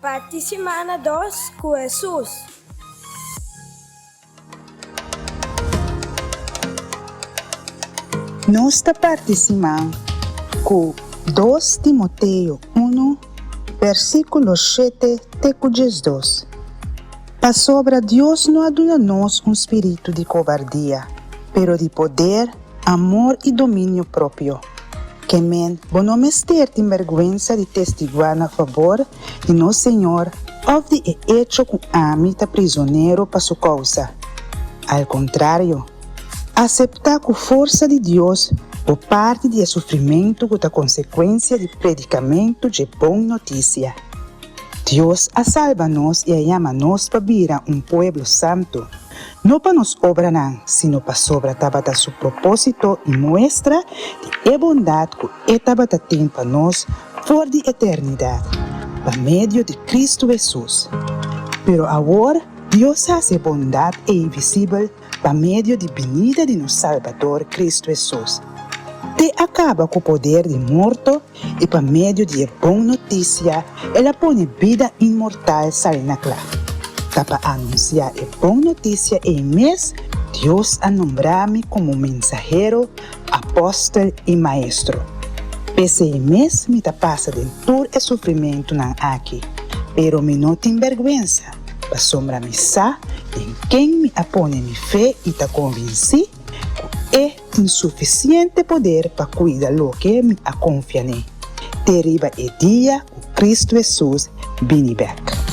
Parte semana 2 com Jesus. Nesta parte semana com 2 Timoteo 1, versículo 7 até 12. A sobra Deus não aduna-nos espírito de covardia, pero de poder, amor e domínio próprio. Que men, não mester tem vergüenza de testiguar a favor de nosso Senhor, ou de hecho com amita prisioneiro para sua causa. Al contrário, aceitar com força de Deus o parte de sofrimento com a consequência de predicamento de boa notícia. Deus a salva-nos e a chama-nos para virar povo santo, não para nos obra não, sino para sobra seu propósito e mostra de bondade que estava tem para nós por de eternidade, por meio de Cristo Jesus. Pero agora, Deus hace bondade invisível por meio de venida de nosso Salvador Cristo Jesus. Te acaba com o poder de morto e por meio de boa notícia, ela põe vida imortal salina clara. Para anunciar a boa notícia em mês, Deus a nombrar-me como mensageiro, apóstolo e maestro. Pese em mês, me passa de todo o sofrimento aqui, pero me não tem vergüenza, para sombra-me sa em quem me apone minha fé e te convenci que é insuficiente poder para cuidar lo que me confia nele. Terriba é dia que Cristo Jesus vem back.